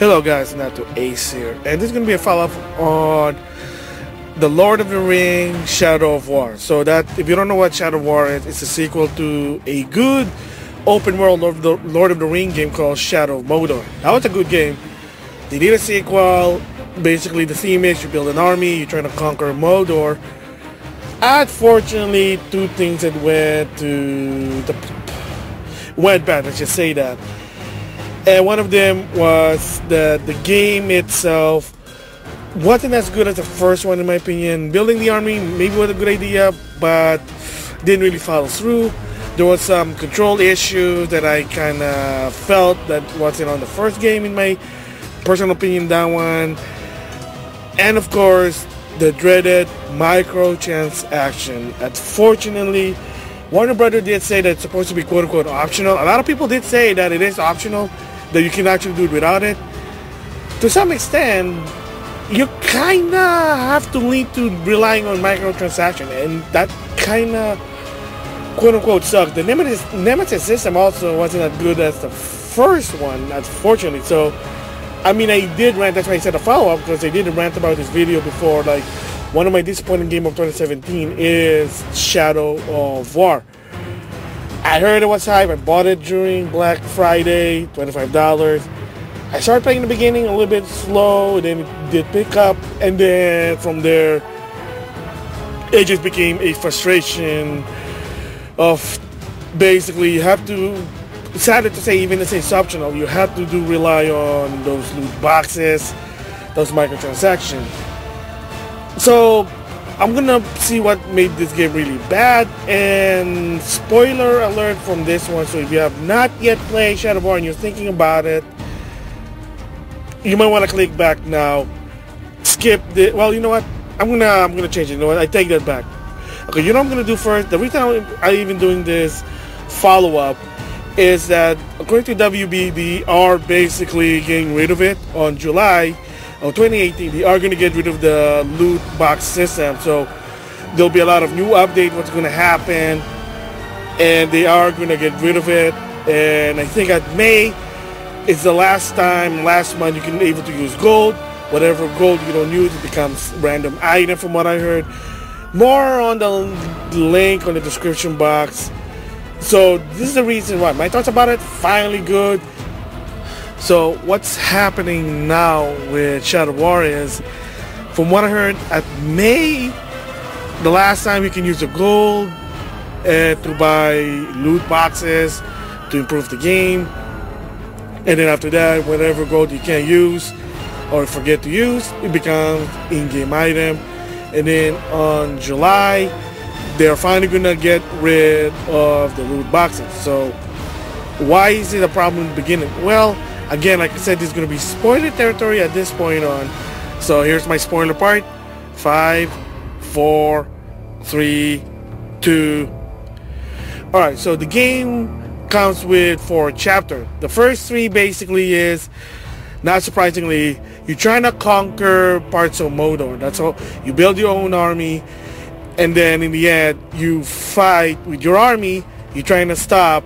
Hello guys, NautoAce here, and this is going to be a follow-up on The Lord of the Rings Shadow of War. So that, if you don't know what Shadow of War is, it's a sequel to a good open world Lord of the Ring game called Shadow of Mordor. That was a good game. They did a sequel. Basically the theme is you build an army, you're trying to conquer Mordor. Unfortunately, two things that went bad, let's just say that. And one of them was that the game itself wasn't as good as the first one, in my opinion. Building the army maybe was a good idea, but didn't really follow through. There was some control issues that I kind of felt that wasn't on the first game, in my personal opinion, that one. And of course, the dreaded microtransaction. Unfortunately, Warner Brothers did say that it's supposed to be quote-unquote optional. A lot of people did say that it is optional, that you can actually do it without it. To some extent, you kind of have to lean to relying on microtransaction, and that kind of quote-unquote sucked. The Nemesis system also wasn't as good as the first one, unfortunately. So, I mean, I did rant, that's why I said a follow-up, because I did rant about this video before. Like, one of my disappointing game of 2017 is Shadow of War. I heard it was hype. I bought it during Black Friday, $25. I started playing in the beginning a little bit slow, then it did pick up, and then from there, it just became a frustration of basically you have to, sadly to say, even if it's optional, you have to rely on those loot boxes, those microtransactions. So I'm gonna see what made this game really bad, and spoiler alert from this one. So if you have not yet played Shadow of War and you're thinking about it, you might want to click back now. Skip the, well, you know what? I'm gonna change it. You know what? I take that back. Okay, you know what I'm gonna do first? The reason I'm even doing this follow-up is that according to WB, they are basically getting rid of it on July of 2018. They are going to get rid of the loot box system, so there'll be a lot of new update what's going to happen, and they are going to get rid of it. And I think at May is the last month you can be able to use gold. Whatever gold you don't use, it becomes random item, from what I heard. More on the link on the description box. So this is the reason why. My thoughts about it, finally good. So what's happening now with Shadow of War is, from what I heard, at May, the last time you can use the gold to buy loot boxes to improve the game. And then after that, whatever gold you can't use or forget to use, it becomes in-game item. And then on July, they're finally going to get rid of the loot boxes. So why is it a problem in the beginning? Well, again, like I said, this is going to be spoiler territory at this point on. So here's my spoiler part. 5, 4, 3, 2. Alright, so the game comes with 4 chapters. The first 3 basically is, not surprisingly, you're trying to conquer parts of Mordor. That's all. You build your own army, and then in the end, you fight with your army. You're trying to stop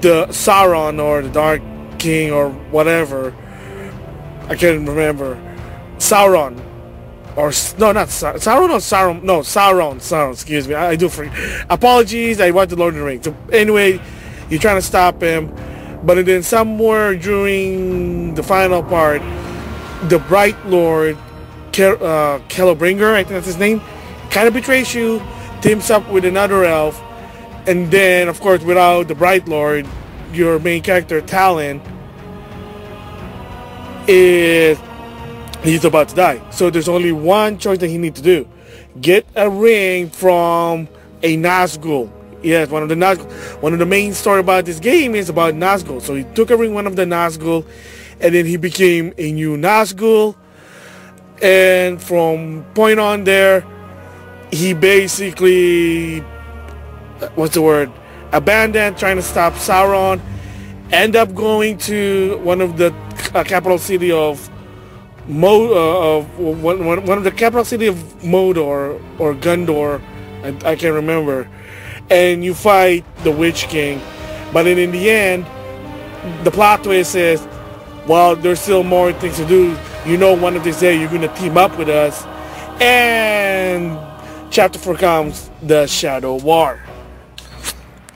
the Sauron, or the Dark King, or whatever. I can't remember. Sauron, or no, not Sauron, or Sauron. No, Sauron. Excuse me. I do forget. Apologies. I watched the Lord of the Rings. So anyway, you're trying to stop him, but then somewhere during the final part, the Bright Lord, Celebringer, I think that's his name, kind of betrays you, teams up with another elf, and then of course without the Bright Lord, your main character Talon he's about to die. So there's only one choice that he needs to do: get a ring from a Nazgul. Yes, one of the main story about this game is about Nazgul. So he took a ring, one of the Nazgul, and then he became a new Nazgul. And from point on there, he basically, abandoned trying to stop Sauron. End up going to one of the capital city of one of the capital city of Mordor or Gondor, I can't remember. And you fight the Witch King, but then in the end, the plot twist is well, there's still more things to do. You know, one of these days you're gonna team up with us, and chapter 4 comes the Shadow War.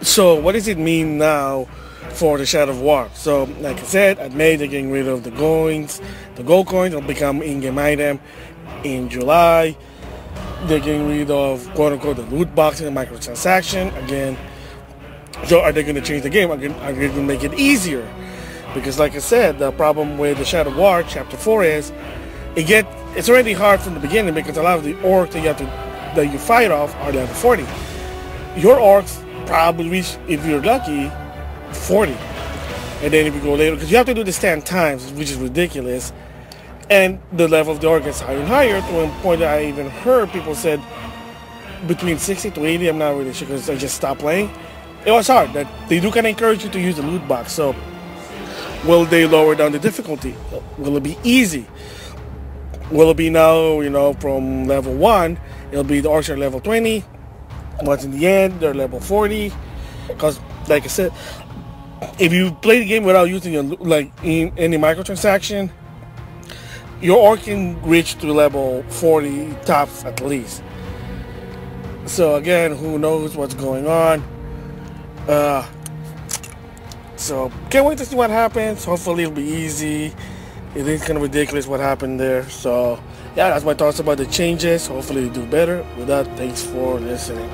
So what does it mean now for the Shadow War? So like I said, at May they're getting rid of the coins. The gold coins will become in-game item in July. They're getting rid of quote-unquote the loot boxing and microtransaction again. So are they going to change the game? Are they going to make it easier? Because like I said, the problem with the Shadow War Chapter 4 is it's already hard from the beginning because a lot of the orcs that you fight off are level 40. Your orcs probably reach, if you're lucky, 40. And then if you go later, because you have to do this 10 times, which is ridiculous. And the level of the orc gets higher and higher to a point that I even heard people said between 60 to 80. I'm not really sure because I just stopped playing. It was hard. That they do kind of encourage you to use the loot box. So will they lower down the difficulty? Will it be easy? Will it be now, from level 1, it'll be the orcs are level 20. Once in the end, they're level 40. Because, like I said, if you play the game without using any microtransaction, your orc can reach to level 40 tops at least. So again, who knows what's going on? So can't wait to see what happens. Hopefully it'll be easy. It is kind of ridiculous what happened there. So yeah, that's my thoughts about the changes. Hopefully they do better. With that, thanks for listening.